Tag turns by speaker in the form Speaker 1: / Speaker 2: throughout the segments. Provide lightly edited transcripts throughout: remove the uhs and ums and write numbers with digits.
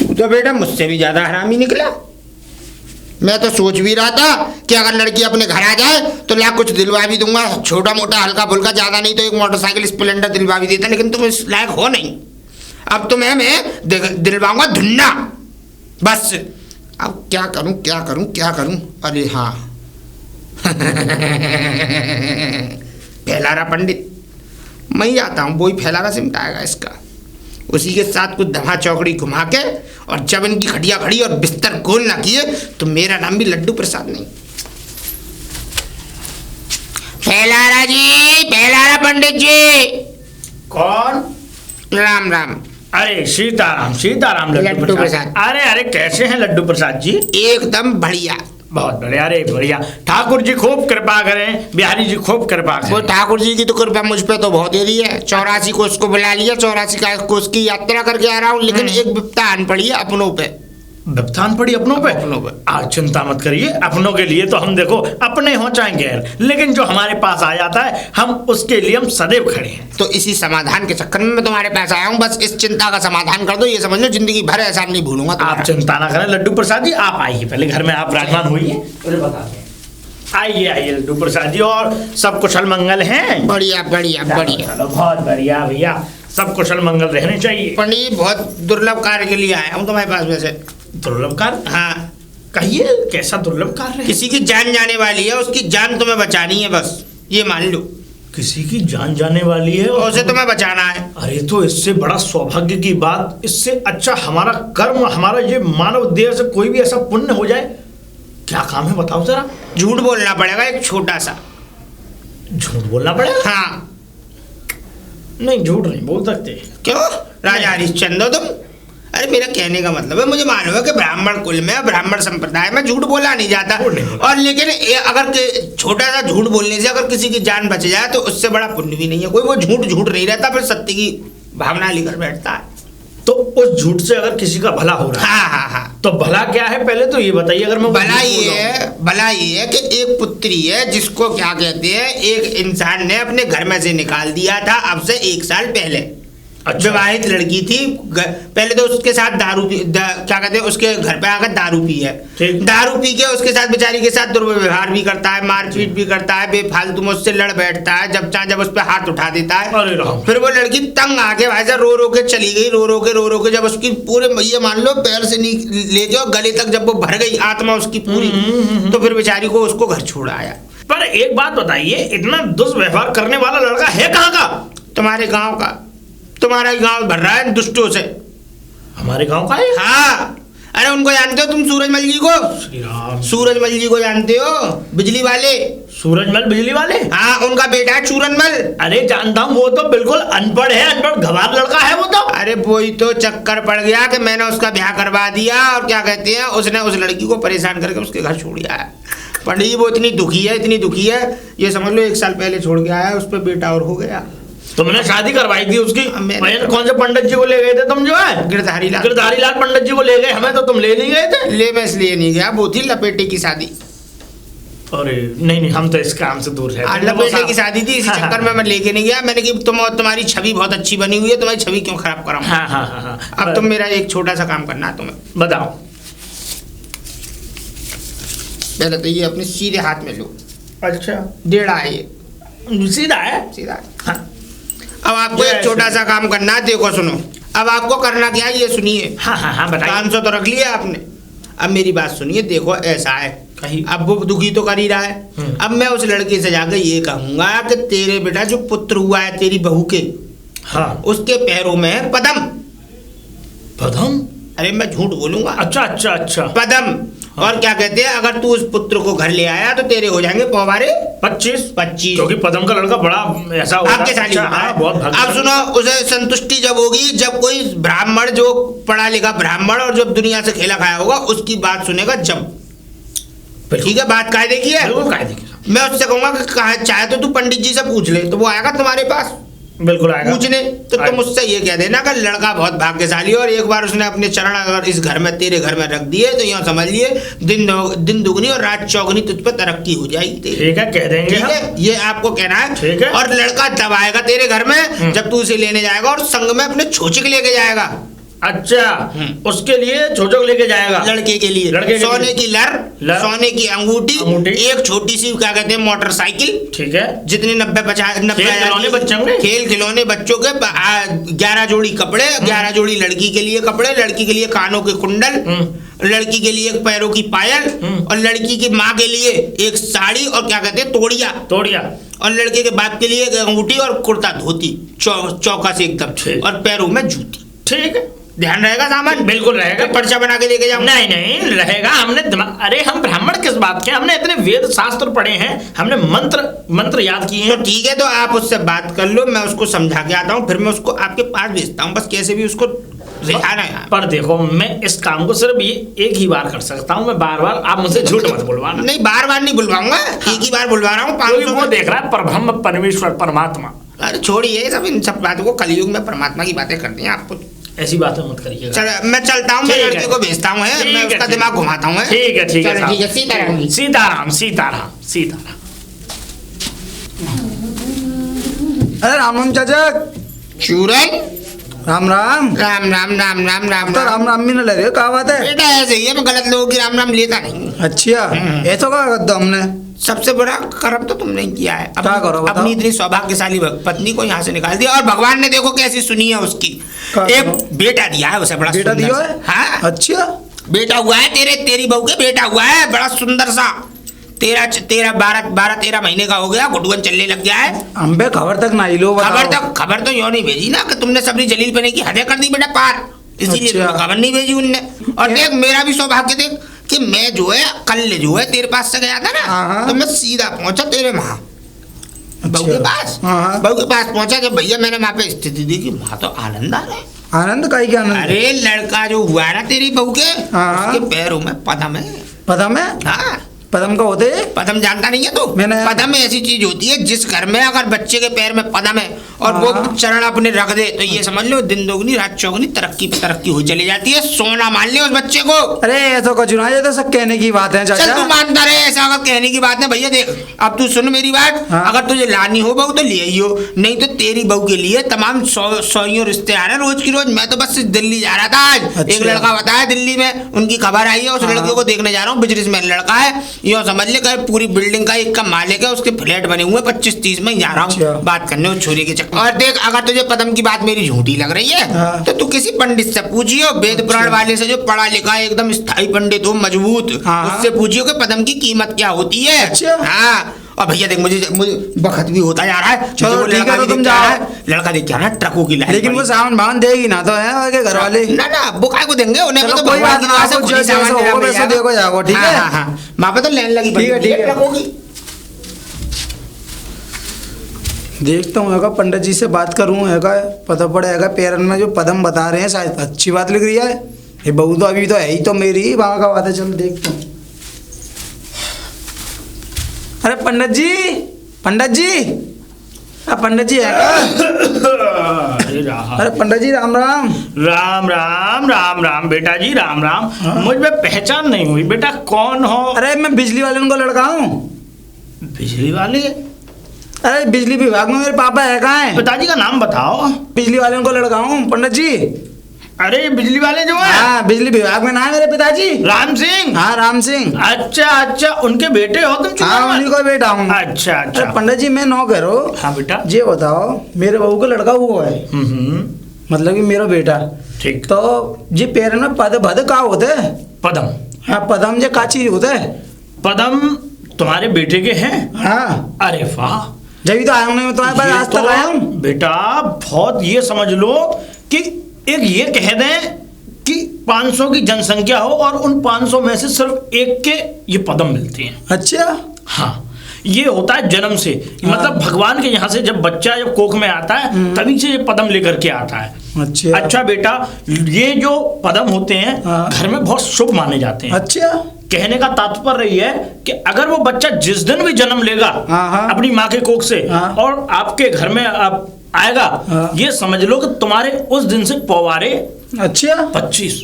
Speaker 1: तू तो बेटा मुझसे भी ज्यादा हरामी निकला। मैं तो सोच भी रहा था कि अगर लड़की अपने घर आ जाए तो ला कुछ दिलवा भी दूंगा, छोटा मोटा हल्का फुल्का, ज्यादा नहीं तो एक मोटरसाइकिल स्प्लेंडर दिलवा भी देता, लेकिन तुम इस लायक हो नहीं। अब तुम्हें मैं दिलवाऊंगा धुन्ना बस। अब क्या करूं क्या करूं क्या करूं? अरे हाँ फैलारा पंडित, मैं ही आता हूँ, वही फैलारा सिमटाएगा इसका। उसी के साथ कुछ धमा चौकड़ी घुमा के, और जब इनकी खटिया खड़ी और बिस्तर गोल ना किए तो मेरा नाम भी लड्डू प्रसाद नहीं। फैलारा जी, फैलारा पंडित जी।
Speaker 2: कौन?
Speaker 1: राम राम।
Speaker 2: अरे सीताराम सीताराम
Speaker 1: लड्डू प्रसाद।
Speaker 2: अरे अरे कैसे हैं लड्डू प्रसाद जी?
Speaker 1: एकदम बढ़िया,
Speaker 2: बहुत बढ़िया। अरे बढ़िया, ठाकुर जी खूब कृपा करें, बिहारी जी खूब कृपा
Speaker 1: वो
Speaker 2: करें।
Speaker 1: ठाकुर जी की तो कृपा मुझ पे तो बहुत ही है। 84 कोस को बुला लिया, 84 कोस की यात्रा करके आ रहा हूँ, लेकिन एक विपत्ता आन पड़ी है अपनों पे।
Speaker 2: विपत्तान पड़ी अपनों पे?
Speaker 1: अपनों पे।
Speaker 2: आज चिंता मत करिए, अपनों के लिए तो हम देखो अपने हो चाहे गैर, लेकिन जो हमारे पास आ जाता है हम उसके लिए हम सदैव खड़े हैं।
Speaker 1: तो इसी समाधान के चक्कर में मैं तुम्हारे पास आया हूँ। बस इस चिंता का समाधान कर दो, ये समझ लो जिंदगी भर ऐसा नहीं भूलूंगा
Speaker 2: आप चिंता ना करें लड्डू प्रसाद जी, आप आइए पहले घर में, आप विराजमान होइए, मुझे बताते हैं। आइए आइए लड्डू प्रसाद जी, और सब कुशल मंगल हैं?
Speaker 1: बढ़िया बढ़िया बढ़िया।
Speaker 2: चलो बहुत बढ़िया भैया, सब कुशल मंगल रहने चाहिए।
Speaker 1: पंडित बहुत दुर्लभ कार्य के लिए आया हूँ तुम्हारे पास। वैसे
Speaker 2: दुर्लभ कार्य?
Speaker 1: हाँ,
Speaker 2: कहिए कैसा दुर्लभ कार्य है?
Speaker 1: किसी की जान जाने वाली है, उसकी जान तुम्हें बचानी है, बस ये मान लो।
Speaker 2: किसी की जान जाने वाली है और
Speaker 1: उसे तुम्हें बचाना है।
Speaker 2: अरे तो इससे बड़ा सौभाग्य की बात, इससे अच्छा हमारा कर्म, हमारा ये मानव देह से कोई भी ऐसा पुण्य हो जाए, क्या काम है बताओ जरा।
Speaker 1: झूठ बोलना पड़ेगा एक छोटा सा।
Speaker 2: झूठ बोलना पड़ेगा?
Speaker 1: हाँ।
Speaker 2: नहीं झूठ नहीं बोल सकते।
Speaker 1: क्यों राजा हरिश्चंद्र हो तुम? अरे मेरा कहने का मतलब है, मुझे मालूम है कि ब्राह्मण कुल में, ब्राह्मण संप्रदाय में झूठ बोला नहीं जाता, और लेकिन अगर छोटा सा झूठ बोलने से अगर किसी की जान बच जाए तो उससे बड़ा पुण्य भी नहीं है कोई। वो झूठ झूठ नहीं रहता, फिर सत्य की भावना लेकर बैठता है।
Speaker 2: तो उस झूठ से अगर किसी का भला हो रहा है,
Speaker 1: हाँ हाँ हाँ,
Speaker 2: तो भला क्या है पहले तो ये बताइए। अगर मैं
Speaker 1: भला ये है कि एक पुत्री है जिसको क्या कहते हैं, एक इंसान ने अपने घर में से निकाल दिया था अब से 1 साल पहले।
Speaker 2: अच्छा।
Speaker 1: विवाहित लड़की थी, पहले तो उसके साथ क्या कहते हैं, उसके घर पे आकर दारू पी है। दारू पी के उसके साथ बेचारी के साथ दुर्व्यवहार भी करता है, मारपीट भी करता है, बेफालतू में उससे लड़ बैठता है, जब चाहे जब उस पर हाथ उठा देता है।
Speaker 2: अरे राम।
Speaker 1: फिर वो लड़की तंग आके भाई साहब रो के चली गई, रो के जब उसकी पूरे ये मान लो पैर से ले जाओ गले तक जब वो भर गई आत्मा उसकी पूरी, तो फिर बेचारी को उसको घर छोड़ आया।
Speaker 2: पर एक बात बताइए, इतना दुष्व्यवहार करने वाला लड़का है कहाँ का?
Speaker 1: तुम्हारे गाँव का। तुम्हारा गांव भर रहा है दुष्टों से।
Speaker 2: हमारे गांव का है?
Speaker 1: हाँ। अरे उनको जानते हो तुम, सूरजमल जी को?
Speaker 2: श्री राम।
Speaker 1: सूरजमल जी को जानते हो, बिजली वाले?
Speaker 2: सूरजमल बिजली वाले?
Speaker 1: हाँ, उनका बेटा है चूरनमल।
Speaker 2: अरे जानता हूँ, वो तो बिल्कुल अनपढ़ है, अनपढ़ गवार लड़का है वो तो।
Speaker 1: अरे वही तो चक्कर पड़ गया कि मैंने उसका ब्याह करवा दिया, और क्या कहते हैं उसने उस लड़की को परेशान करके उसके घर छोड़ दिया है। पंडित जी वो इतनी दुखी है, ये समझ लो 1 साल पहले छोड़ के आया, उस पर बेटा और हो गया।
Speaker 2: तुमने शादी करवाई थी उसकी? कौन से पंडित जी को ले गए थे तुम? जो है
Speaker 1: गिरधारी
Speaker 2: लाल पंडित जी को ले गए, हमें तो तुम ले नहीं गए थे।
Speaker 1: ले मैं इसलिए नहीं गया, वो थी लपेटे की शादी।
Speaker 2: अरे नहीं हम तो इस काम से दूर रहते हैं।
Speaker 1: लपेटे की शादी थी, इसी चक्कर में मैं लेके नहीं गया। मैंने कि तुम्हारी छवि बहुत अच्छी बनी हुई है, तुम्हारी छवि क्यों खराब कराऊं।
Speaker 2: हाँ।
Speaker 1: अब तुम मेरा एक छोटा सा काम करना है तुम्हें।
Speaker 2: बताओ।
Speaker 1: पहले तो ये अपने सीधे हाथ में लो।
Speaker 2: अच्छा।
Speaker 1: डेढ़ा है ये,
Speaker 2: सीधा है?
Speaker 1: सीधा। हाँ। अब आपको एक छोटा सा काम करना है, देखो सुनो। अब आपको करना क्या है ये सुनिए।
Speaker 2: हाँ बताइए।
Speaker 1: 500 तो रख लिया आपने, अब मेरी बात सुनिए। देखो ऐसा है, अब वो दुखी तो कर ही रहा है। अब मैं उस लड़के से जाकर ये कहूंगा कि तेरे बेटा जो पुत्र हुआ है तेरी बहू के,
Speaker 2: हाँ,
Speaker 1: उसके पैरों में है पदम।
Speaker 2: पदम?
Speaker 1: अरे मैं झूठ बोलूंगा?
Speaker 2: अच्छा।
Speaker 1: पदम। और क्या कहते हैं, अगर तू उस पुत्र को घर ले आया तो तेरे हो जाएंगे पौवारे 25। क्योंकि
Speaker 2: पदम का लड़का बड़ा ऐसा होता है।
Speaker 1: आपके साथ
Speaker 2: अच्छा, हाँ, बहुत।
Speaker 1: अब सुनो, उसे संतुष्टि जब होगी जब कोई ब्राह्मण, जो पढ़ा लिखा ब्राह्मण और जब दुनिया से खेला खाया होगा, उसकी बात सुनेगा जब। ठीक है, बात कायदे की है। मैं उससे कहूंगा कि चाहे तो तू पंडित जी से पूछ ले, तो वो आएगा तुम्हारे पास।
Speaker 2: बिल्कुल आएगा
Speaker 1: पूछने। तो तुम उससे ये कह देना कि लड़का बहुत भाग्यशाली, और एक बार उसने अपने चरण अगर इस घर में तेरे घर में रख दिए तो यहाँ समझ लिए दिन दुगनी और रात चौगनी तुझ पर तरक्की हो जाएगी।
Speaker 2: ठीक है, कह देंगे।
Speaker 1: ठीक है, ये आपको कहना है।
Speaker 2: ठीक है।
Speaker 1: और लड़का तब आएगा तेरे घर में जब तू उसे लेने जाएगा और संग में अपने छोचिक लेके जाएगा।
Speaker 2: अच्छा, उसके लिए छोचो लेके जाएगा
Speaker 1: लड़के के लिए सोने की लर, सोने की अंगूठी, एक छोटी सी क्या कहते हैं मोटरसाइकिल, ठीक है, जितने 90-50 खेल खिलौने बच्चों के, 11 जोड़ी कपड़े, 11 जोड़ी लड़की के लिए कपड़े, लड़की के लिए कानों के कुंडल, लड़की के लिए पैरों की पायल, और लड़की की माँ के लिए एक साड़ी और क्या कहते हैं तोड़िया, और लड़के के बाप के लिए एक अंगूठी और कुर्ता धोती चौका से एकदम, और पैरों में जूती। ठीक है, ध्यान रहेगा सामान? बिल्कुल रहेगा। पर्चा बना के लेके जाऊँ? नहीं रहेगा। हमने अरे हम ब्राह्मण किस बात के, हमने इतने वेद शास्त्र पढ़े हैं, हमने मंत्र याद किए हैं। तो ठीक है, तो आप उससे बात कर लो, मैं उसको समझा के आता हूँ, फिर मैं उसको आपके पास भेजता हूँ, बस कैसे भी उसको रिझाना है। पर देखो, मैं इस काम को सिर्फ ये एक ही बार कर सकता हूँ, मैं बार आप मुझसे झूठ मत बुलवाना। नहीं, बार नहीं बुलवाऊंगा, एक ही बार बुलवा रहा हूँ। 500 वो देख रहा है परब्रह्म परमेश्वर परमात्मा। अरे छोड़िए सब इन सब बातों को, कलयुग में परमात्मा की बातें करते हैं, आपको ऐसी बातें मत करिए। मैं चलता हूँ, मैं लड़के को भेजता हूँ, मैं उसका दिमाग घुमाता हूँ। ठीक है, सीताराम।
Speaker 3: अरे राम चाचा।
Speaker 1: चूरन,
Speaker 3: राम राम।
Speaker 1: तो
Speaker 3: राम राम भी न लगे, क्या बात है
Speaker 1: बेटा? ऐसे ही है, मैं गलत लोगों की राम लेता नहीं।
Speaker 3: अच्छा, ऐसा क्या कर दो हमने?
Speaker 1: सबसे बड़ा कर्म तो तुमने किया है,
Speaker 3: क्या करो बताओ?
Speaker 1: अपनी इतनी सौभाग्यशाली पत्नी को यहाँ से निकाल दिया, और भगवान ने देखो कैसी सुनी है उसकी, एक बेटा दिया है उसे, बड़ा
Speaker 3: बेटा दिया है?
Speaker 1: हाँ,
Speaker 3: अच्छा,
Speaker 1: बेटा हुआ है, तेरी बहू के बेटा हुआ है, बड़ा सुंदर सा, 12-13 महीने का हो गया, घुटुअन चलने लग गया है।
Speaker 3: हम पे खबर तक ना लो।
Speaker 1: खबर तो यूँ नहीं भेजी ना कि तुमने सबरी जलील पने की हदें कर दी बेटा पार, इसीलिए खबर नहीं भेजी उनने। और देख, मेरा भी सौभाग्य देख कि मैं जो है कल जो है तेरे पास से गया था ना, तो मैं सीधा पहुंचा तेरे वहाँ बहू के पास। बहू के पास पहुंचा, जब भैया मैंने वहाँ पे स्थिति देखी, वहाँ तो आनंद आ रहा है।
Speaker 3: आनंद का ही क्या आनंद?
Speaker 1: अरे लड़का जो हुआ है ना तेरी बहू के, उसके पैरों में पदम है।
Speaker 3: पदम है?
Speaker 1: हाँ,
Speaker 3: पदम का होते?
Speaker 1: पदम जानता नहीं है तू? पदम ऐसी चीज होती है, जिस घर में अगर बच्चे के पैर में पदम है और वो चरण अपने रख दे, तो ये समझ लो दिन दोगुनी रात चौगुनी तरक्की हो चली जाती है, सोना मान ले उस बच्चे को।
Speaker 3: अरे ऐसा कुछ ना, ये तो सब कहने की बात है चाचा।
Speaker 1: चल तू मानता रहे, ऐसा अगर कहने की बात है। भैया देख, अब तू सुन मेरी बात, अगर तुझे लानी हो बहू तो ले आई हो, नहीं तो तेरी बहू के लिए तमाम सौयों रिश्ते आ रहे हैं रोज की रोज। मैं तो बस दिल्ली जा रहा था आज, एक लड़का बताया दिल्ली में, उनकी खबर आई है, उस लड़के को देखने जा रहा हूँ। बिजनेसमैन लड़का है, यूँ समझ ले पूरी बिल्डिंग का एक का मालिक है, उसके फ्लैट बने हुए 25-30 में जा रहा हूँ बात करने उस छोरी के चक्कर। और देख, अगर तुझे पदम की बात मेरी झूठी लग रही है तो तू किसी पंडित से पूछियो, वेद पुराण वाले से, जो पढ़ा लिखा है, एकदम स्थायी पंडित हो, मजबूत, उससे पूछियो कि पदम की कीमत क्या होती है। हाँ, और भैया देख, मुझे वक्त भी होता जा रहा है।
Speaker 3: चलो ठीक है, तो तुम जाओ।
Speaker 1: लड़का देख क्या ना, ट्रकों की लाइन,
Speaker 3: लेकिन वो सामान भान देगी ना तो है घर वाले?
Speaker 1: ना वो काय को देंगे उन्हें, तो
Speaker 3: कोई बात ना, वैसे देखो जाओ। ठीक है,
Speaker 1: वहाँ पे तो लाइन लगी पड़ी है ट्रकों की।
Speaker 3: देखता हूँ पंडित जी से बात करूँ, पता पड़ेगा पैरन में जो पदम बता रहे हैं, शायद अच्छी बात लग रही है। ये बहू तो अभी तो है ही, तो मेरी वहाँ का बात है। चलो देखता हूँ। अरे पंडित जी है क्या? अरे पंडित जी राम राम।
Speaker 2: बेटा जी राम राम। मुझ में पहचान नहीं हुई बेटा, कौन हो?
Speaker 3: अरे मैं बिजली वाले उनको लड़का हूँ।
Speaker 2: बिजली वाले?
Speaker 3: अरे बिजली विभाग में मेरे पापा है, कहाँ है?
Speaker 2: पिताजी का नाम बताओ।
Speaker 3: बिजली वाले उनको लड़का हूँ पंडित जी।
Speaker 2: अरे बिजली वाले जो है?
Speaker 3: हाँ, बिजली विभाग में ना है मेरे पिताजी।
Speaker 2: राम सिंह?
Speaker 3: हाँ, राम सिंह।
Speaker 2: अच्छा, उनके बेटे हो तुम?
Speaker 3: हाँ, उन्हीं को बेटा हूँ।
Speaker 2: अच्छा।
Speaker 3: पंडित जी मैं नौकर हूँ।
Speaker 2: हाँ बेटा।
Speaker 3: ये बताओ, मेरे बहू का लड़का हुआ है, मतलब कि मेरा बेटा।
Speaker 2: ठीक।
Speaker 3: तो ये पैर में पद का होते है?
Speaker 2: पदम?
Speaker 3: हाँ, पदम ये का चीज होता है?
Speaker 2: पदम तुम्हारे बेटे के हैं?
Speaker 3: हाँ।
Speaker 2: अरे वाह,
Speaker 3: जब तो आया हूँ, मैं तुम्हारे पास आज तक आया हूँ
Speaker 2: बेटा। बहुत, ये समझ लो कि एक ये कह दें कि 500 की जनसंख्या हो और उन 500 में से सिर्फ एक के ये पदम मिलते हैं।
Speaker 3: अच्छा।
Speaker 2: हाँ, ये होता है जन्म से। मतलब भगवान के यहाँ से जब बच्चा जब कोख में आता है, तभी से ये पदम लेकर के आता है। अच्छा बेटा, ये जो पदम होते हैं घर में बहुत शुभ माने जाते हैं। अच्छा। कहने का तात्पर्य ये है कि अगर वो बच्चा जिस दिन भी जन्म लेगा अपनी माँ के कोख से और आपके घर में आएगा, ये समझ लो कि तुम्हारे उस दिन से पौवारे 25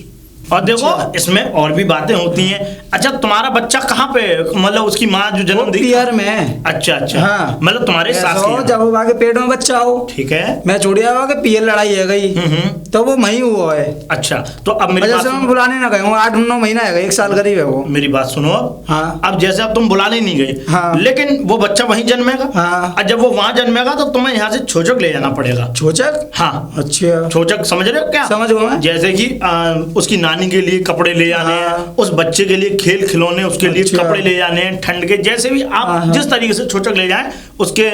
Speaker 2: और देखो इसमें और भी बातें होती हैं। अच्छा तुम्हारा बच्चा कहाँ पे, मतलब उसकी माँ जो जन्म दी
Speaker 3: पीआर में।
Speaker 2: अच्छा अच्छा,
Speaker 3: हाँ।
Speaker 2: मतलब तुम्हारे सास की
Speaker 3: जब वो आगे पेट में बच्चा हो,
Speaker 2: ठीक है,
Speaker 3: मैं छोड़िया हुआ कि पीएल लड़ाई है गई, तो वो वहीं हुआ है।
Speaker 2: अच्छा तो अब मेरी बात
Speaker 3: मैं बुलाने ना गए हूँ, 8-9 महीना है, 1 साल करीब है वो।
Speaker 2: मेरी बात सुनो।
Speaker 3: हाँ।
Speaker 2: अब जैसे अब तुम बुलाने नहीं गए,
Speaker 3: हाँ।
Speaker 2: लेकिन वो बच्चा वहीं जन्मेगा।
Speaker 3: हाँ।
Speaker 2: और जब वो वहां जन्मेगा तो तुम्हें यहाँ से छोचक ले जाना पड़ेगा।
Speaker 3: छोचक?
Speaker 2: हाँ।
Speaker 3: अच्छा,
Speaker 2: छोचक समझ रहे हो क्या?
Speaker 3: समझ गया मैं।
Speaker 2: जैसे कि उसकी नानी के लिए कपड़े ले जाने हैं, उस बच्चे के लिए खेल खिलौने, उसके लिए कपड़े ले जाने हैं ठंड के, जैसे भी आप जिस तरीके से छोचक ले जाएं, उसके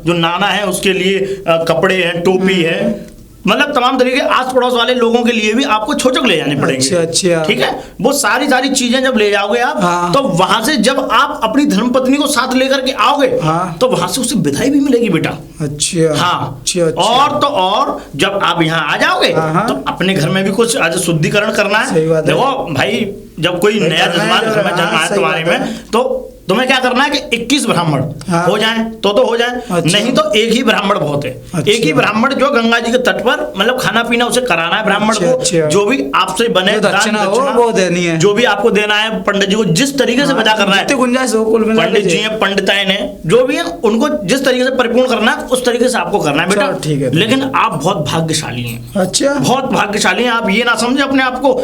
Speaker 2: जो नाना है उसके लिए कपड़े हैं, टोपी है, मतलब तमाम तरीके आस पड़ोस वाले लोगों के लिए भी आपको छोचक ले जाने पड़ेंगे।
Speaker 3: अच्छा।
Speaker 2: ठीक है, वो सारी चीजें जब ले जाओगे आप,
Speaker 3: हाँ।
Speaker 2: तो वहां से जब आप अपनी धर्मपत्नी को साथ लेकर के आओगे,
Speaker 3: हाँ।
Speaker 2: तो वहां से उसे विदाई भी मिलेगी बेटा।
Speaker 3: अच्छा।
Speaker 2: हाँ।
Speaker 3: अच्छा।
Speaker 2: और जब आप यहाँ आ जाओगे,
Speaker 3: हाँ।
Speaker 2: तो अपने घर में भी कुछ आज शुद्धिकरण करना है।
Speaker 3: सही बात है।
Speaker 2: देखो भाई, जब कोई नया जजमान घर में जन्मा है तुम्हारे में, तो तुम्हें क्या करना है कि 21 ब्राह्मण हो जाएं तो हो जाएं।
Speaker 3: अच्छा।
Speaker 2: नहीं तो एक ही ब्राह्मण बहुत है।
Speaker 3: अच्छा।
Speaker 2: एक ही ब्राह्मण जो गंगा जी के तट पर, मतलब खाना पीना उसे कराना है ब्राह्मण
Speaker 3: अच्छा,
Speaker 2: को।
Speaker 3: अच्छा।
Speaker 2: जो भी आपसे बने
Speaker 3: जो दक्षिणा हो वो देनी है,
Speaker 2: जो भी आपको देना है, पंडित जी को जिस तरीके से विदा करना है,
Speaker 3: गुंजाइश हो कुल मिला के।
Speaker 2: पंडित जी हैं, पंडिताएं ने, जो भी है उनको जिस तरीके से परिपूर्ण करना है उस तरीके से आपको करना है बेटा।
Speaker 3: ठीक है।
Speaker 2: लेकिन आप बहुत भाग्यशाली हैं।
Speaker 3: अच्छा,
Speaker 2: बहुत भाग्यशाली हैं आप। ये ना समझे अपने आप को,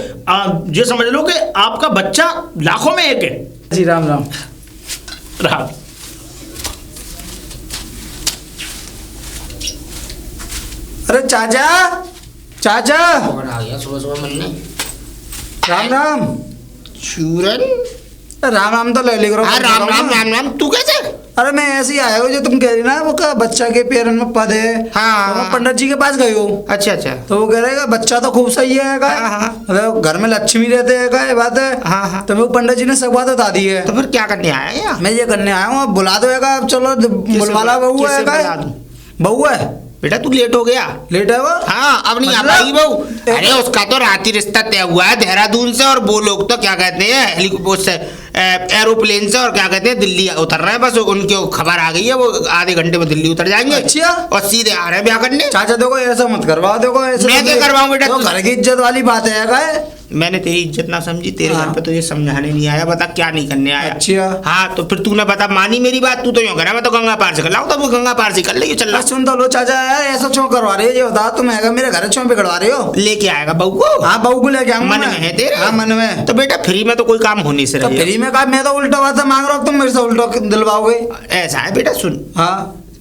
Speaker 2: ये समझ लो कि आपका बच्चा लाखों में एक है।
Speaker 3: जी राम राम।
Speaker 2: रहा
Speaker 3: अरे चाचा, चाचा
Speaker 1: और आ गया सुबह सुबह मिलने।
Speaker 3: राम राम।
Speaker 1: चूरन,
Speaker 3: राम राम तो ले लिख
Speaker 1: हाँ राम राम राम राम। तू कैसे?
Speaker 3: अरे मैं ऐसे ही आया हूँ, जो तुम कह रही ना वो का बच्चा के पैर में पद है।
Speaker 1: हाँ।
Speaker 3: तो मैं पंडित जी के पास गई हूँ।
Speaker 1: अच्छा अच्छा।
Speaker 3: तो वो कह रहे हैं बच्चा तो खूब सही है का,
Speaker 1: हाँ।
Speaker 3: घर में लक्ष्मी रहते हैं का, ये बात है।
Speaker 1: हाँ हाँ।
Speaker 3: तो मैं पंडित जी ने सब बात बता दी है।
Speaker 1: तो फिर क्या करने आया यार?
Speaker 3: मैं ये करने आया हूँ, अब बुला दो का, चलो बुलवाला बहू है का, बहू है।
Speaker 1: बेटा तू लेट हो गया।
Speaker 3: लेट है वो?
Speaker 1: हाँ, अब नहीं आ
Speaker 3: मतलब?
Speaker 1: पाएगी बहू। अरे उसका तो रात ही रिश्ता तय हुआ है देहरादून से, और वो लोग तो क्या कहते हैं एरोप्लेन से, और क्या कहते हैं दिल्ली उतर रहे हैं। बस उनकी खबर आ गई है, वो आधे घंटे में दिल्ली उतर जाएंगे।
Speaker 3: अच्छा।
Speaker 1: और सीधे आ रहे हैं ब्याह करने।
Speaker 3: चाचा देखो ऐसा मत करवाओ, देखो ऐसा
Speaker 1: मैं क्या करवाऊं बेटा?
Speaker 3: तो घर की इज्जत वाली बात है का।
Speaker 1: मैंने तेरी इज्जत ना समझी, तेरे
Speaker 3: हाँ।
Speaker 1: घर पे तो ये समझाने नहीं आया। बता क्या नहीं करने आया?
Speaker 3: अच्छा।
Speaker 1: हाँ, तो फिर तूने बता मानी मेरी बात? तू तो यूँ करा मैं तो गंगा पार से कर लाऊं, तो वो गंगा पार से कर ले। चल
Speaker 3: सुन तो लो चाचा, यार ऐसा क्यों करवा रहे हो? ये बता, तुम है मेरे घर क्यों बिगड़वा रहे हो?
Speaker 1: लेके आएगा बहू को?
Speaker 3: हाँ बहू को लेके आऊंगा।
Speaker 1: मन में है तेरे?
Speaker 3: हाँ मन में।
Speaker 1: तो बेटा फ्री में तो कोई काम होने से
Speaker 3: तो
Speaker 1: रही।
Speaker 3: फ्री में कहा, मैं तो उल्टा बात मांग रहा हूँ, तुम मेरे से उल्टा दिलवाओगे?
Speaker 1: ऐसा है बेटा, सुन।
Speaker 3: हाँ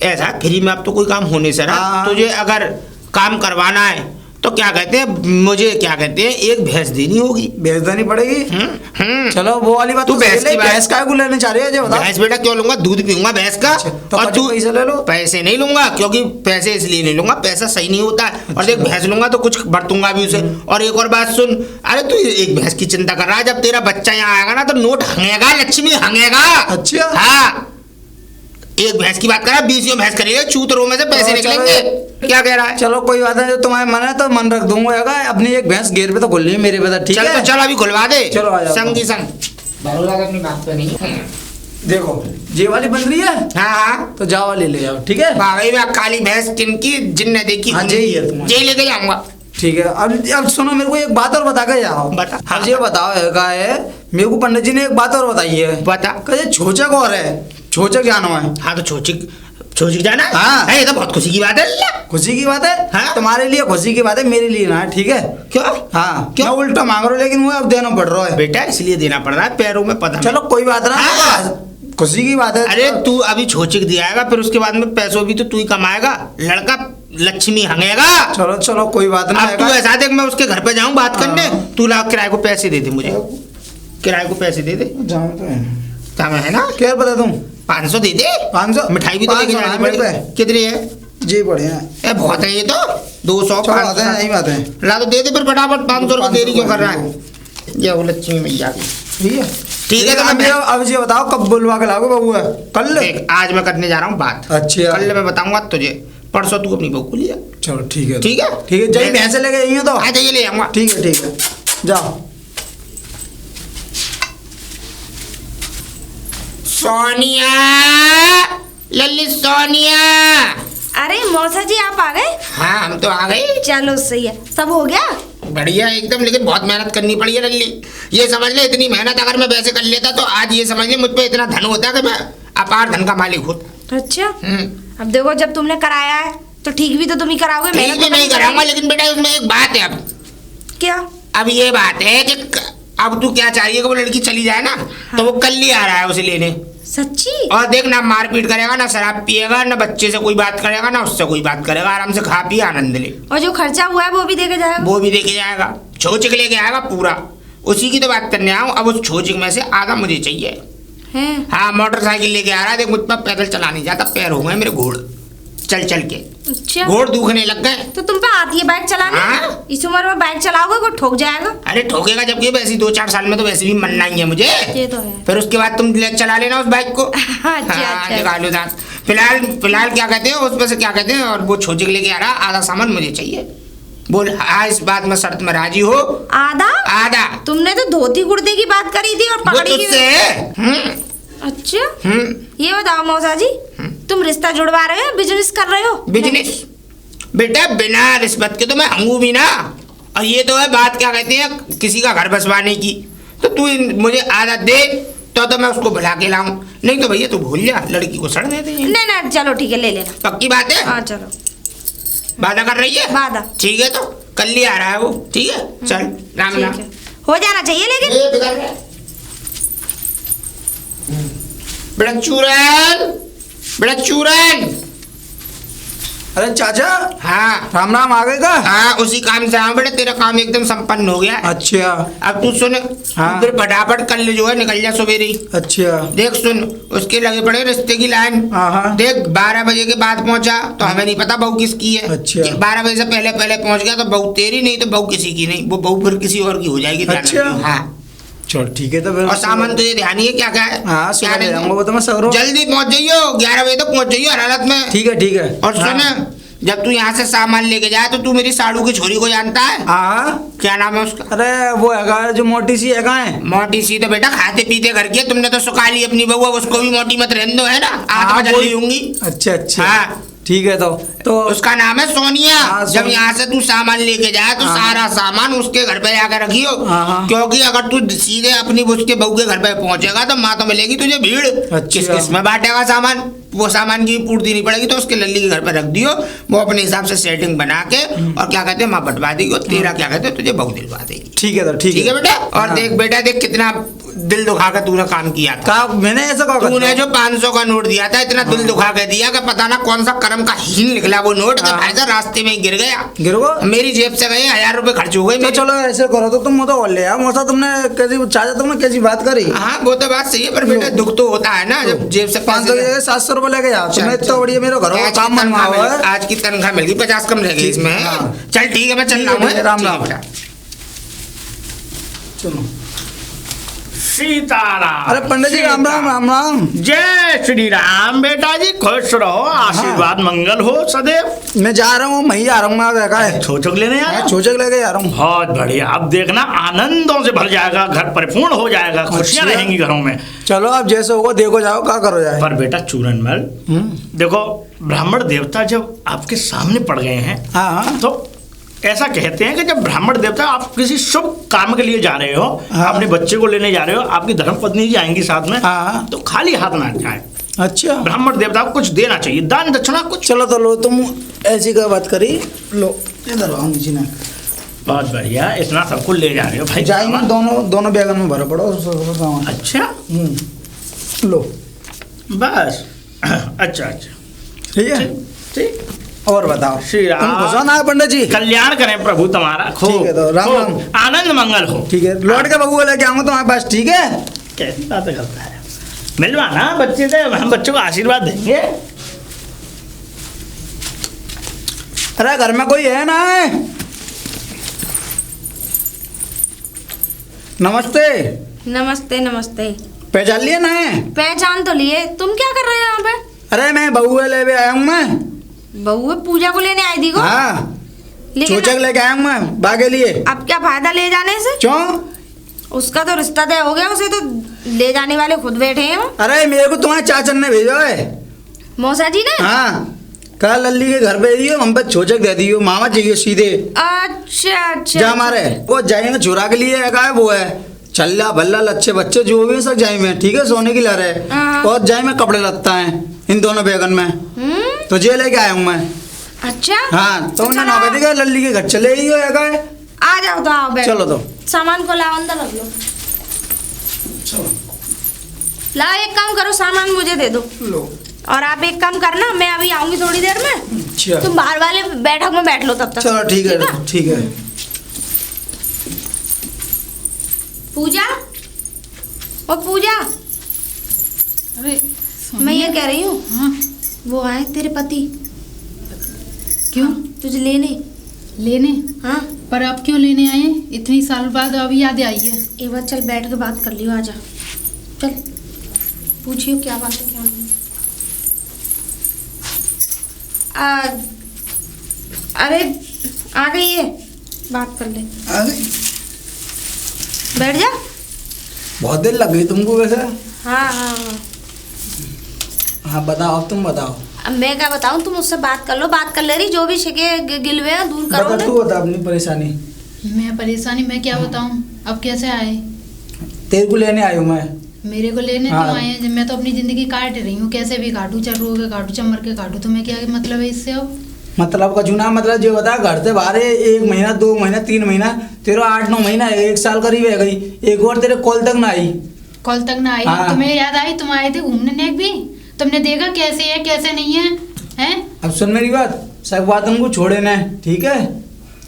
Speaker 1: ऐसा फ्री में अब तो कोई काम होने से रहा।
Speaker 3: हाँ।
Speaker 1: तुझे अगर काम करवाना है तो क्या कहते हैं, मुझे क्या कहते हैं, एक भैंस देनी होगी।
Speaker 3: भेज देनी पड़ेगी। चलो वो वाली बात
Speaker 1: तू
Speaker 3: तो
Speaker 1: भैंस
Speaker 3: सही
Speaker 1: की
Speaker 3: है, भैंस काय को लेने चाह रही है? जो बता।
Speaker 1: भैंस बेटा क्यों लूंगा? दूध पीऊंगा भैंस का।
Speaker 3: तो
Speaker 1: और तू
Speaker 3: पैसे ले लो।
Speaker 1: पैसे नहीं लूंगा, क्योंकि पैसे इसलिए नहीं लूंगा, पैसा सही नहीं होता है। और देख भैंस लूंगा तो कुछ बरतूंगा भी उसे। और एक और बात सुन, अरे तू एक भैंस की चिंता कर रहा है, जब तेरा बच्चा यहाँ आएगा ना तो नोट हंगेगा, लक्ष्मी हंगेगा।
Speaker 3: अच्छा।
Speaker 1: हाँ, एक भैंस की बात कर रहा है, 20 भैंस करेगा, चूतरों में से पैसे निकलेंगे। क्या कह रहा है?
Speaker 3: चलो कोई बात नहीं, जो तुम्हारे मन है तो मन रख दूंगा। अपनी एक भैंस गेर पे तो खुल रही है मेरे पे, ठीक
Speaker 1: चल
Speaker 3: है?
Speaker 1: तो चल अभी खुलवा दे।
Speaker 3: चलो आ जाओ।
Speaker 1: संग की संग भरोसा अपनी बात पे नहीं।
Speaker 3: देखो ये वाली बन रही है।
Speaker 1: हाँ हाँ,
Speaker 3: तो जा वाली ले जाओ, ठीक है?
Speaker 1: बागई में काली भैंस जिनकी जिन्न देखी,
Speaker 3: हाँ, यही है तुम्हारी।
Speaker 1: यही लेके जाऊंगा।
Speaker 3: ठीक है। अब सुनो, मेरे को एक बात और बता के जाओ।
Speaker 1: बता।
Speaker 3: अब ये बताओ है का है, मेरे को पंडित जी ने एक बात और बताई है।
Speaker 1: बता।
Speaker 3: कहे छोचक और है, छोचक जानो है।
Speaker 1: हाँ तो छोचिक जाना है?
Speaker 3: हाँ।
Speaker 1: ये तो बहुत खुशी की बात है।
Speaker 3: खुशी की बात है।
Speaker 1: हाँ?
Speaker 3: तुम्हारे लिए खुशी की बात है, मेरे लिए ना, ठीक है?
Speaker 1: क्यों?
Speaker 3: हाँ
Speaker 1: क्यों?
Speaker 3: मैं उल्टा मांग रहा हूँ, लेकिन वो अब देना पड़ रहा है।
Speaker 1: बेटा इसलिए देना पड़ रहा है, पैरों में पता।
Speaker 3: चलो कोई बात ना।
Speaker 1: हाँ।
Speaker 3: खुशी की बात है।
Speaker 1: अरे तू अभी छोचिक दियाएगा, फिर उसके बाद में पैसों भी तो तू ही कमाएगा। लड़का लक्ष्मी हंगेगा।
Speaker 3: चलो चलो कोई बात ना।
Speaker 1: अब तू ऐसा देख, मैं उसके घर पे जाऊं बात करने, तू ला किराए को पैसे दे दे मुझे। किराए को पैसे दे दे।
Speaker 3: जाओ तो है।
Speaker 1: काम है ना?
Speaker 3: क्या बता तुम?
Speaker 1: 500 दे दे।
Speaker 3: 500?
Speaker 1: मिठाई भी तो लेके जानी पड़ेगी। कितनी है?
Speaker 3: जी बढ़िया
Speaker 1: ए बहुत है ये तो। 200
Speaker 3: बात है, नहीं बात है।
Speaker 1: ला तो दे दे फिर फटाफट। 500 रुपये देरी क्यों कर रहा है? ये वो लक्ष्मी मैया की।
Speaker 3: ठीक है
Speaker 1: ठीक है। तो मैं
Speaker 3: अब ये बताओ कब बुलवा के लाओगे बहू है? कल?
Speaker 1: देख आज मैं करने जा रहा हूँ बात।
Speaker 3: अच्छा।
Speaker 1: कल मैं बताऊंगा तुझे, परसों तू अपनी बहू को लिया।
Speaker 3: चलो ठीक है।
Speaker 1: ठीक है
Speaker 3: ठीक है। जाइए भैंसे लेके आई हो तो
Speaker 1: आ जाइए, ले आऊंगा।
Speaker 3: ठीक है जाओ।
Speaker 1: सोनिया, लल्ली सोनिया।
Speaker 4: अरे मौसा जी आप आ गए?
Speaker 1: हाँ हम तो आ गए।
Speaker 4: चलो सही है, सब हो गया?
Speaker 1: बढ़िया एकदम, लेकिन बहुत मेहनत करनी पड़ी है लल्ली। ये समझ ले इतनी मेहनत अगर मैं वैसे कर लेता तो आज ये समझ ले मुझ पे इतना धन होता कि मैं अपार धन का मालिक होता।
Speaker 4: अच्छा अब देखो जब तुमने कराया है तो ठीक भी तो तुम ही कराओगे।
Speaker 1: ठीक भी नहीं कराऊंगा, लेकिन बेटा उसमें एक बात है। अब
Speaker 4: क्या?
Speaker 1: अब ये बात है कि अब तू क्या चाहिए कि वो लड़की चली जाए ना, तो वो कल ही आ रहा है उसे लेने।
Speaker 4: सच्ची?
Speaker 1: और देख ना मारपीट करेगा, ना शराब पिएगा, ना बच्चे से कोई बात करेगा, ना उससे कोई बात करेगा, आराम से खा पी आनंद ले।
Speaker 4: और जो खर्चा हुआ है वो भी देके जाएगा?
Speaker 1: वो भी देके जाएगा, छोचिक लेके आएगा पूरा। उसी की तो बात करने आऊँ। अब उस छोचिक में से आधा मुझे चाहिए
Speaker 4: है।
Speaker 1: हाँ मोटरसाइकिल लेके आ रहा है, देख मुझ पर पैदल चला नहीं जाता, पैर हो गए मेरे घोड़ चल चल के,
Speaker 4: अच्छा
Speaker 1: घोड़ दुखने लग गए।
Speaker 4: तो तुम पे आती है बाइक चलाने?
Speaker 1: हाँ?
Speaker 4: इस उम्र में बाइक चलाओगे वो ठोक जाएगा।
Speaker 1: अरे ठोकेगा जबकि वैसे 2-4 साल में तो वैसे भी मनना ही है मुझे।
Speaker 4: ये तो है।
Speaker 1: फिर उसके बाद तुम चला लेना उस बाइक को।
Speaker 4: अच्छा।
Speaker 1: निकालो दांत। फिलहाल क्या कहते हैं उसमें से क्या कहते हैं, और वो छोचिक लेके आ रहा, आधा सामान मुझे चाहिए। बोल हाँ इस बात में शर्त में राजी हो?
Speaker 4: आधा?
Speaker 1: आधा।
Speaker 4: तुमने तो धोती कुर्ते की बात करी थी और
Speaker 1: वो
Speaker 4: पगड़ी की।
Speaker 1: तुझसे
Speaker 4: अच्छा ये बताओ मौसा जी, तुम रिश्ता जुड़वा रहे हो बिजनेस कर रहे हो?
Speaker 1: बिजनेस बेटा बिना रिश्वत के तो मैं हूँ भी ना। और ये तो है बात क्या कहते हैं किसी का घर बसवाने की। तो तू मुझे आदत दे तो मैं उसको बुला के लाऊं, नहीं तो भैया तू भूल जा, लड़की को सड़ देते हैं।
Speaker 4: नहीं ना चलो ठीक है ले लेना।
Speaker 1: पक्की बात है?
Speaker 4: हाँ चलो।
Speaker 1: वादा कर रही है?
Speaker 4: वादा।
Speaker 1: ठीक है तो कल ही आ रहा है वो। ठीक है चल राम राम।
Speaker 4: ठीक है हो जाना चाहिए लेकिन।
Speaker 1: बड़ा चूरन, बड़ा चूरन।
Speaker 3: अरे चाचा
Speaker 1: हाँ
Speaker 3: राम राम, आ गए का?
Speaker 1: हाँ उसी काम से आऊँ बेटा, तेरा काम एकदम संपन्न हो गया।
Speaker 3: अच्छा
Speaker 1: अब तू सुन,
Speaker 3: हाँ।
Speaker 1: फिर फटाफट कल जो है निकल जा सवेरे ही।
Speaker 3: अच्छा
Speaker 1: देख सुन, उसके लगे पड़े रिश्ते की लाइन।
Speaker 3: हाँ।
Speaker 1: देख 12 बजे के बाद पहुंचा तो हमें नहीं पता बहू किसकी है।
Speaker 3: अच्छा।
Speaker 1: 12 बजे से पहले पहले पहुंच गया तो बहू तेरी नहीं तो बहू किसी की नहीं, वो बहू फिर किसी और की हो जाएगी। ध्यान
Speaker 3: अच्छा।
Speaker 1: रखियो। हाँ
Speaker 3: चल ठीक है तो फिर।
Speaker 1: और सामान तो ये ध्यान ही है क्या क्या है।
Speaker 3: हाँ सुबह
Speaker 1: क्या
Speaker 3: ले
Speaker 1: नहीं
Speaker 3: जाऊंगा वो तो मैं सगरो।
Speaker 1: जल्दी पहुंच जाइयो, 11 बजे तक पहुंच जाइयो हर हालत में।
Speaker 3: ठीक है।
Speaker 1: और सुन जब तू यहाँ से सामान लेके जाए तो तू मेरी साड़ू की छोरी को जानता है?
Speaker 3: हाँ
Speaker 1: क्या नाम है उसका?
Speaker 3: अरे वो है जो मोटी सी है है?
Speaker 1: मोटी सी तो बेटा खाते पीते घर की है, तुमने तो सुखा ली अपनी बहू, उसको भी मोटी मत रहने दो है ना, आज मैं जल्दी लूंगी।
Speaker 3: अच्छा
Speaker 1: हाँ
Speaker 3: ठीक है तो
Speaker 1: उसका नाम है सोनिया।
Speaker 3: हाँ,
Speaker 1: जब यहाँ से तू सामान लेके जाए तो सारा सामान उसके घर पे जाकर रखियो, क्योंकि अगर तू सीधे अपनी उसके बहू के घर पे पहुंचेगा तो माँ तो मिलेगी तुझे भीड़। किस किस में बांटेगा सामान, वो सामान की पूर्ति नहीं पड़ेगी, तो उसके लल्ली के घर पे रख दियो, वो अपने हिसाब से सेटिंग बना के और क्या कहते हैं माँ बंटवा देगी और तेरा क्या कहते हैं तुझे बहू दिलवा देगी।
Speaker 3: ठीक है तो ठीक
Speaker 1: है बेटा। और देख बेटा देख कितना दिल दुखा कर तूने काम किया था।
Speaker 3: मैंने ऐसा कहा?
Speaker 1: तूने जो 500 का नोट दिया था इतना दिल दुखा के दिया कि पता ना कौन सा कर्म का हीन निकला वो नोट, भाई साहब रास्ते में गिर गया।
Speaker 3: गिर गो?
Speaker 1: मेरी जेब से गए 1000 रुपए खर्च हो गए।
Speaker 3: तो चलो ऐसे करो तो तुम तो ले आओ मौसा, तुमने कैसी चाचा तुमने कैसी बात करी?
Speaker 1: हाँ वो तो बात सही है पर बेटा दुख तो होता है ना जब जेब से
Speaker 3: 500 की जगह 700 रुपए लेके जाओ। तुम्हें इतना बढ़िया मेरे घर का काम बनवा हुआ है।
Speaker 1: आज की तनख्वाह मिल गई, 50 कम रह गई इसमें। चल ठीक है मैं चल रहा हूँ।
Speaker 3: राम राम। चलो
Speaker 2: सीताराम।
Speaker 3: अरे पंडित जी राम राम राम राम।
Speaker 2: जय श्री राम बेटा जी, खुश रहो, आशीर्वाद मंगल हो सदैव।
Speaker 3: मैं जा रहा हूँ, मैं जा रहा हूँ। मैं देखा है
Speaker 2: छोचक लेने आ रहा हूँ।
Speaker 3: छोचक लेके जा रहा हूँ।
Speaker 2: बहुत बढ़िया, अब देखना आनंदों से भर जाएगा, घर परिपूर्ण हो जाएगा, खुशियां रहेंगी घरों में।
Speaker 3: चलो अब जैसे होगा देखो जाओ क्या करो जाए।
Speaker 2: पर बेटा चूरनमल देखो, ब्राह्मण देवता जब आपके सामने पड़ गए हैं तो ऐसा कहते हैं कि जब ब्राह्मण देवता आप किसी शुभ काम के लिए जा रहे हो, अपने बच्चे को लेने जा रहे हो, आपकी धर्मपत्नी जी आएंगी साथ में, तो खाली हाथ ना जाए।
Speaker 3: अच्छा
Speaker 2: ब्राह्मण देवता को कुछ देना चाहिए, दान दक्षिणा कुछ।
Speaker 3: चलो तो लो, तुम ऐसी का बात करी, लो इधर आओ जी ना।
Speaker 2: बहुत बढ़िया, इतना सब कुछ ले जा रहे हो भाई।
Speaker 3: जाएंगे दोनों बैगन में भरा पड़ो सामान।
Speaker 2: अच्छा
Speaker 3: लो
Speaker 2: बस। अच्छा
Speaker 3: ठीक है
Speaker 2: ठीक।
Speaker 3: और बताओ
Speaker 2: श्री राम।
Speaker 3: तुम खुश हो ना पंडित जी?
Speaker 2: कल्याण करें प्रभु तुम्हारा,
Speaker 3: ठीक है तो राम राम,
Speaker 2: आनंद मंगल हो।
Speaker 3: ठीक है लौट के बबू लेके आऊंगा तुम्हारे पास। ठीक है
Speaker 2: कैसी बातें करता है, मिलवाना बच्चे से, हम बच्चों को आशीर्वाद देंगे।
Speaker 3: अरे घर में कोई है ना? नमस्ते।
Speaker 4: नमस्ते नमस्ते।
Speaker 3: पहचान लिए ना?
Speaker 4: पहचान तो लिए, तुम क्या कर रहे हो यहाँ पे?
Speaker 3: अरे मैं बहू ले आया हूँ मैं।
Speaker 4: बहू पूजा को लेने आई थी को?
Speaker 3: हाँ
Speaker 4: लेकिन
Speaker 3: चोचक लेके आया हूँ मैं बा के लिए।
Speaker 4: अब क्या फायदा ले जाने से?
Speaker 3: क्यों?
Speaker 4: उसका तो रिश्ता तय हो गया, उसे तो ले जाने वाले खुद बैठे हैं।
Speaker 3: अरे मेरे को तुम्हारे चाचन ने भेजा है।
Speaker 4: मौसा जी ने?
Speaker 3: हाँ कहा लल्ली के घर पे दियो, हम पे छोचक दे दियो, मामा चाहिए सीधे।
Speaker 4: अच्छा अच्छा
Speaker 3: जा हमारे वो जाएंगे चुरा के लिए है वो है चल्ला भल्ला लच्छे बच्चे जो भी है सब जाए में, ठीक है, सोने की लहर है।
Speaker 4: हाँ।
Speaker 3: और जाए में कपड़े लगता है इन दोनों बैगन में, तो जे लेके आया हूँ मैं।
Speaker 4: अच्छा
Speaker 3: हाँ तो उन्हें ना बेटे लल्ली के घर चले ही होएगा।
Speaker 4: आ जाओ तो आओ बैठो।
Speaker 3: चलो तो
Speaker 4: सामान को लाओ अंदर रख लो। लाओ एक काम करो, सामान मुझे दे दो।
Speaker 3: लो।
Speaker 4: और आप एक काम करना, मैं अभी आऊंगी थोड़ी देर में,
Speaker 3: अच्छा
Speaker 4: तुम बाहर वाले बैठक में बैठ लो तब तक।
Speaker 3: चलो ठीक है ठीक है।
Speaker 4: पूजा, ओ पूजा,
Speaker 5: अरे
Speaker 4: मैं ये कह रही हूँ,
Speaker 5: हाँ
Speaker 4: वो आए तेरे पति
Speaker 5: क्यों
Speaker 4: तुझे लेने।
Speaker 5: लेने?
Speaker 4: हाँ
Speaker 5: पर आप क्यों लेने आए हैं? इतनी साल बाद अभी याद आई है।
Speaker 4: एक बार चल बैठ के बात कर लियो, आजा चल पूछियो क्या बात है क्या नहीं। अरे आ गई है, बात कर ले, बैठ जा।
Speaker 3: बहुत देर लग गई तुमको वैसे।
Speaker 4: हाँ हाँ हाँ
Speaker 3: हाँ बताओ, तुम बताओ।
Speaker 4: अब मैं क्या बताऊँ, तुम मुझसे बात कर लो, बात कर ले रही, जो भी शिके गिलवे हैं दूर करो
Speaker 3: बता,
Speaker 4: उन्हें।
Speaker 3: तू बता अपनी परेशानी।
Speaker 5: मैं परेशानी मैं क्या बताऊं? अब कैसे आए?
Speaker 3: तेरे को लेने आई हूँ मैं।
Speaker 5: मेरे को लेने
Speaker 3: हाँ।
Speaker 5: क्यों आए हैं? मैं तो अपनी जिंदगी काट रही हूँ, कैसे भी काटूं, चर्रो के काटूं, चमर के काटूं, तो मैं क्या मतलब है इससे? अब
Speaker 3: मतलब का चुनाव मतलब जो बता, घर से बाहर 1 महीना 2 महीना 3 महीना, तेरा 8-9 महीना 1 साल करीब है गई, एक और तेरे कॉल तक ना आई।
Speaker 5: कल तक ना आई?
Speaker 3: हाँ।
Speaker 5: तुम्हें याद आई? तुम आए थे घूमने नेक भी, तुमने देखा कैसे है कैसे नहीं है, हैं?
Speaker 3: अब सुन मेरी बात, सब बात हमको छोड़े ना, ठीक है।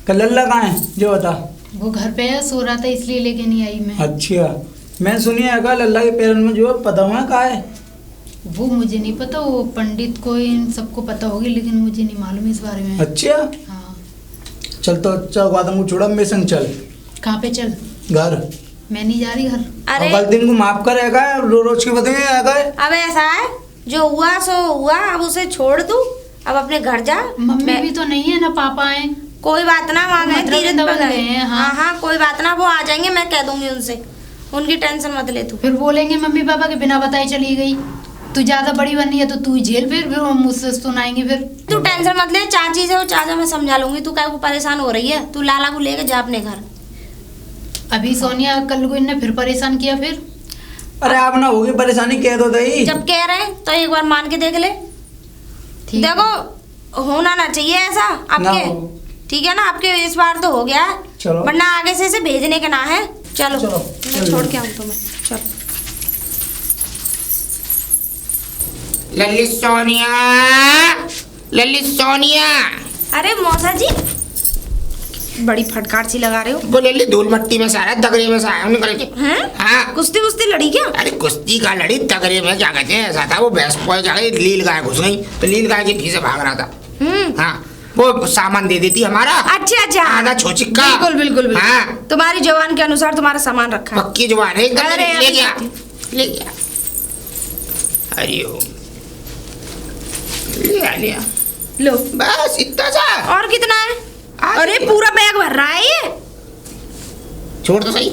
Speaker 3: कल लल्ला कहाँ है जो बता।
Speaker 5: वो घर पे है, सो रहा था, इसलिए लेके नहीं आई मैं।
Speaker 3: अच्छा मैं सुनिए है लल्ला के पैरन में जो पता हुआ कहाँ है।
Speaker 5: वो मुझे नहीं पता, वो पंडित को इन सबको पता होगी, लेकिन मुझे नहीं मालूम इस बारे में।
Speaker 3: अच्छा
Speaker 5: हाँ।
Speaker 3: चल तो चल बात हमको छोड़ा, मेरे संग चल
Speaker 5: कहाँ पे चल?
Speaker 3: घर।
Speaker 5: मैं नहीं जा रही घर।
Speaker 4: अरे
Speaker 3: कल दिन को माफ करेगा, रोज के बदले आएगा।
Speaker 4: अब ऐसा है, जो हुआ सो हुआ, अब उसे छोड़ दू, अब अपने घर जा।
Speaker 5: मम्मी भी तो नहीं है ना, पापा हैं।
Speaker 4: कोई बात ना, वहाँ गए
Speaker 5: मतलब
Speaker 4: तीरथ
Speaker 5: दबा
Speaker 4: पे गए
Speaker 5: गए हैं, हाँ।
Speaker 4: हाँ हाँ कोई बात ना, वो आ जाएंगे, मैं कह दूंगी उनसे, उनकी टेंशन मत ले तू।
Speaker 5: फिर बोलेंगे मम्मी पापा के बिना बताए चली गई, तू ज्यादा बड़ी बनी है तो तू ही झेल, फिर हम मुझसे सुनाएंगे फिर।
Speaker 4: तू टेंशन मत ले, चाची से वो चाचा मैं समझा लूंगी, तू क्या परेशान हो रही है, तू लाला को लेके जा अपने घर।
Speaker 5: अभी सोनिया कल को इनने फिर परेशान किया फिर।
Speaker 3: अरे आप ना होगी परेशानी, कह दो दही।
Speaker 4: जब कह रहे हैं तो एक बार मान के देख ले।
Speaker 5: ठीक है।
Speaker 4: देखो होना ना चाहिए ऐसा
Speaker 3: ना
Speaker 4: आपके,
Speaker 3: हो।
Speaker 4: ठीक है ना, आपके इस बार तो हो गया है,
Speaker 3: चलो।
Speaker 4: वरना आगे से इसे भेजने के ना है। चलो
Speaker 3: चलो,
Speaker 4: मैं
Speaker 3: चलो।
Speaker 4: छोड़ के आऊँ तुम्हें, चलो।
Speaker 1: लल्ली सोनिया, लल्ली सोनिया।
Speaker 4: अरे मौसा जी, बड़ी फटकार सी लगा रहे हो।
Speaker 1: वो लल्ली धूल मट्टी में सारा दगरे में से आया हूं निकल के।
Speaker 4: हैं?
Speaker 1: हाँ
Speaker 4: कुश्ती वुस्ती लड़ी क्या?
Speaker 1: अरे कुश्ती का लड़ी, दगरे में क्या कहते हैं, ऐसा था वो भैंस पोए जा गई, लील गाय घुस गई, तो लील गाय के पीछे भाग रहा था। हाँ वो सामान दे देती हमारा।
Speaker 4: अच्छा अच्छा,
Speaker 1: आधा छोचिक्का।
Speaker 4: बिल्कुल बिल्कुल बिल्कुल।
Speaker 1: हाँ
Speaker 4: तुम्हारी जवान के अनुसार तुम्हारा सामान रखा है।
Speaker 1: पक्की जवान है एकदम।
Speaker 4: अरे,
Speaker 1: ले
Speaker 4: अभी
Speaker 1: गया
Speaker 4: आती
Speaker 1: ले गया। हरिओम। लिया
Speaker 4: लो
Speaker 1: बस इतना सा।
Speaker 4: और कितना है?
Speaker 1: आज
Speaker 4: अरे
Speaker 1: ही।
Speaker 4: पूरा बैग भर रहा है ये।
Speaker 1: छोड़ तो सही।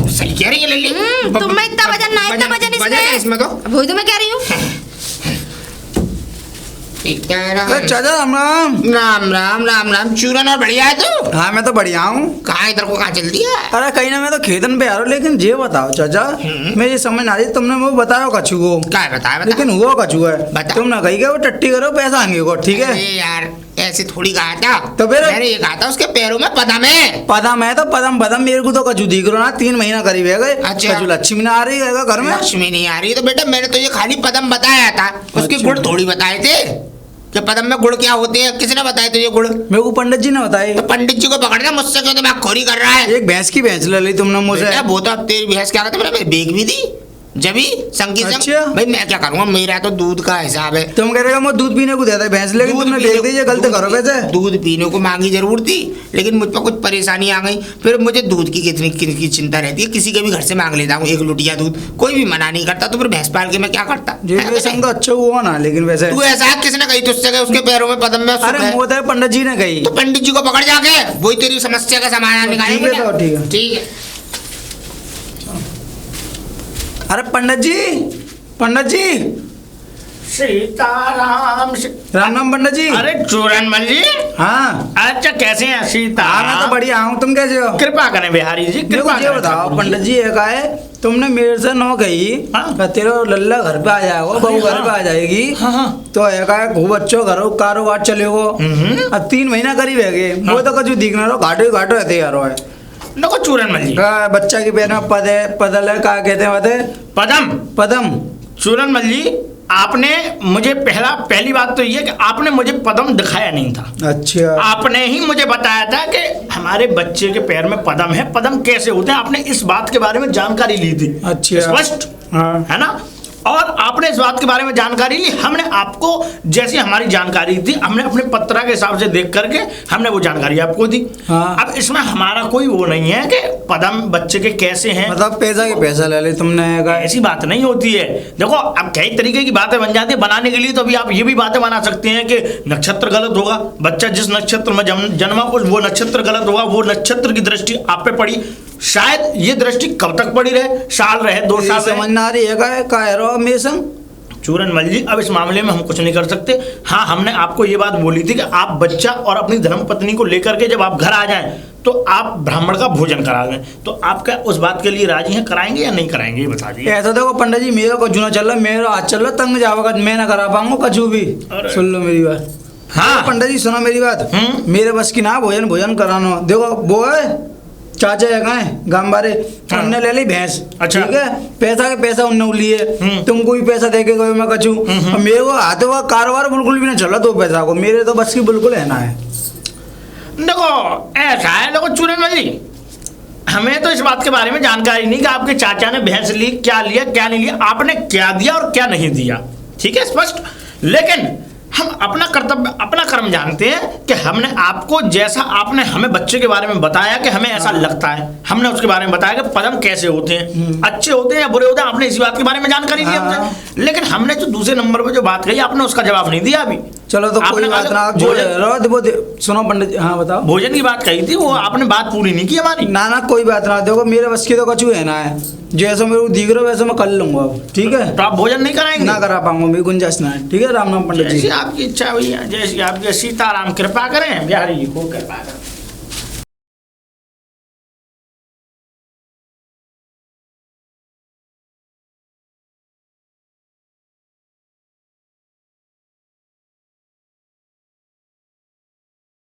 Speaker 1: सही कह रही है लल्ली।
Speaker 4: तुम में इतना वजन ना, इतना वजन
Speaker 1: है इसमें तो।
Speaker 4: अब वही तो मैं कह रही हूँ।
Speaker 3: अरे चाचा राम राम।
Speaker 1: राम राम राम राम। चूरन और बढ़िया है तू?
Speaker 3: हाँ मैं तो बढ़िया हूँ।
Speaker 1: कहाँ इधर को कहाँ चल दिया?
Speaker 3: अरे कहीं ना मैं तो खेतन पे आ रहा हूँ, लेकिन ये बताओ चाचा, मैं ये समझ ना रही, तुमने वो बताया कछु को,
Speaker 1: क्या है बताया बता।
Speaker 3: लेकिन हुआ कछु है।
Speaker 1: बता।
Speaker 3: तुम ना कही के वो टट्टी करो पैसा आएंगे को, ठीक है।
Speaker 1: अरे यार ऐसे थोड़ी कहा था।
Speaker 3: तो फिर?
Speaker 1: मैंने ये कहा था उसके पैरों में पदम है।
Speaker 3: पदम है तो पदम पदम, मेरे को तो कछु दिख रहा ना, 3 महीना करीब है गए।
Speaker 1: अच्छा।
Speaker 3: कछु लक्ष्मी ना आ रही है घर में।
Speaker 1: लक्ष्मी नहीं आ रही तो बेटा मैंने तो ये खाली पदम बताया था, उसके
Speaker 3: अच्छा।
Speaker 1: गुण थोड़ी बताए थे कि पदम में गुण क्या होते हैं। किसने बताए तुझे गुण?
Speaker 3: मेरे को पंडित जी ने बताए।
Speaker 1: तो पंडित जी को पकड़ना, मुझसे क्यों दिमाग खोरी कर रहा है?
Speaker 3: एक भैंस की भैंस ले ली तुमने मुझे।
Speaker 1: बेटा वो तो अब तेरी भैंस क्या कहते हैं, बेग भी दी जबी संगी संग।
Speaker 3: अच्छा।
Speaker 1: भाई मैं क्या करूँगा, मेरा तो दूध का हिसाब है।
Speaker 3: तुम कह रहे हो मैं दूध पीने को देता है भैंस, लेकिन तुमने बेच दीजिए, गलत करो वैसे।
Speaker 1: दूध पीने को मांगी जरूर थी, लेकिन मुझ पर कुछ परेशानी आ गई। फिर मुझे दूध की कितनी की चिंता रहती है, किसी के भी घर से मांग लेता हूँ 1 लुटिया दूध, कोई भी मना नहीं करता, तो फिर भैंस पाल के मैं क्या करता।
Speaker 3: जी संग तो अच्छा हुआ ना, लेकिन वैसे
Speaker 1: तू ऐसा किसने कही तुझसे कि उसके पैरों में पदम में सुख
Speaker 3: अरे
Speaker 1: है?
Speaker 3: वो तो पंडित जी ने कही।
Speaker 1: तो पंडित जी को पकड़ जाके वही तेरी समस्या का समाधान निकालेंगे।
Speaker 3: ठीक है तो ठीक है।
Speaker 1: ठीक है।
Speaker 3: अरे पंडित जी, पंडित जी,
Speaker 2: सीताराम
Speaker 3: राम नाम पंडित जी।
Speaker 2: अरे चूरनमल जी।
Speaker 3: हाँ
Speaker 2: अच्छा कैसे हैं सीता?
Speaker 3: मैं तो बढ़िया हूँ, तुम कैसे हो?
Speaker 2: कृपा करें बिहारी जी,
Speaker 3: मेरे को
Speaker 2: कृपा
Speaker 3: ये
Speaker 2: करें
Speaker 3: बताओ
Speaker 2: ठाकुर जी।
Speaker 3: पंडित जी, एक आए तुमने मेरे से नौ कही
Speaker 2: हाँ।
Speaker 3: तेरे लल्ला घर पे आ जाएगा, बहू घर पे आ जाएगी,
Speaker 2: हाँ, हाँ।
Speaker 3: तो एक आए खूब अच्छो घर कारोबार चलेगो। अब 3 महीना करीब है गए, वो तो कुछ दिखना रहो, घाटो ही घाटो रहते यार।
Speaker 2: देखो चूरनमल जी,
Speaker 3: बच्चा के पैर में पद है, पदल है, क्या कहते हैं बाते?
Speaker 2: पदम।
Speaker 3: पदम।
Speaker 2: चूरनमल जी, आपने मुझे पहली बात तो ये कि आपने मुझे पदम दिखाया नहीं था।
Speaker 3: अच्छा।
Speaker 2: आपने ही मुझे बताया था कि हमारे बच्चे के पैर में पदम है, पदम कैसे होते हैं, आपने इस बात के बारे में जानकारी ली थी।
Speaker 3: अच्छा।
Speaker 2: स्पष्ट
Speaker 3: हाँ।
Speaker 2: है ना? और आपने इस बात के बारे में जानकारी ली, हमने आपको जैसी हमारी जानकारी थी, हमने अपने पत्रा के हिसाब से देख करके हमने वो जानकारी आपको दी।
Speaker 3: हाँ।
Speaker 2: अब इसमें हमारा कोई वो नहीं है कि पदम बच्चे के कैसे हैं,
Speaker 3: मतलब पैसा के पैसा ले ले तुमने।
Speaker 2: ऐसी बात नहीं होती है। देखो अब कई तरीके की बातें बन जाती है बनाने के लिए, तो अभी आप ये भी बातें बना सकते हैं कि नक्षत्र गलत होगा, बच्चा जिस नक्षत्र में जन्मा वो नक्षत्र गलत होगा, वो नक्षत्र की दृष्टि आप पे पड़ी, शायद ये दृष्टि कब तक पड़ी रहे, साल रहे, 2 साल रहे,
Speaker 3: समझ ना रही है का रहो मेरे संग।
Speaker 2: चूरनमल जी अब इस मामले में हम कुछ नहीं कर सकते। हाँ, हमने आपको ये बात बोली थी कि आप बच्चा और अपनी धर्मपत्नी को लेकर के जब आप घर आ जाएं तो आप ब्राह्मण का भोजन करा दें, तो आप क्या उस बात के लिए राजी हैं? कराएंगे या नहीं कराएंगे ये बता दीजिए।
Speaker 3: ऐसा देखो पंडित जी, मेरा कुछ ना चल रहा, मेरा हाथ चल रहा, तंग जाओगा, मैं ना करा पाऊंगा कछु भी। सुन लो मेरी बात।
Speaker 2: हाँ
Speaker 3: पंडित जी सुनो मेरी बात, मेरे बस की ना भोजन कराना। देखो वो है चाचा है कहाँ है गाँव बारे, उनने ले ली भैंस।
Speaker 2: अच्छा।
Speaker 3: ठीक है, पैसा के पैसा उनने लिए, तुमको भी पैसा दे के गए मैं कछू, और मेरे को हाथ हुआ कारोबार बिल्कुल भी नहीं चला, तो पैसा को मेरे तो बस की बिल्कुल है ना है।
Speaker 2: देखो ऐसा है, देखो चूरनमल जी, हमें तो इस बात के बारे में जानकारी नहीं कि आपके चाचा ने भैंस ली, क्या लिया क्या नहीं लिया, आपने क्या दिया और क्या नहीं दिया, ठीक है स्पष्ट। लेकिन हम अपना कर्तव्य अपना कर्म जानते हैं कि हमने आपको जैसा आपने हमें बच्चे के बारे में बताया कि हमें ऐसा लगता है, हमने उसके बारे में बताया कि पदम कैसे होते हैं, अच्छे होते हैं या बुरे होते हैं, आपने इसी बात के बारे में जानकारी दी हमसे। लेकिन हमने जो दूसरे नंबर पर जो बात कही आपने उसका जवाब नहीं दिया अभी।
Speaker 3: चलो तो कोई बात ना, आप सुनो पंडित जी। हाँ बताओ।
Speaker 2: भोजन की बात कही थी, वो आपने बात पूरी नहीं की हमारी।
Speaker 3: ना कोई बात ना, देखो मेरे बस की तो कछु है ना है, जैसा मेरे को दिख रहा वैसे मैं कर लूंगा अब, ठीक है?
Speaker 2: तो आप भोजन नहीं कराएंगे?
Speaker 3: ना करा पाऊंगा, मेरी गुंजाइश ना है, ठीक है? राम नाम पंडित जी।
Speaker 2: जैसी आपकी इच्छा हुई है, जैसी आपके सीताराम कृपा करें, बिहारी जी को कृपा करें।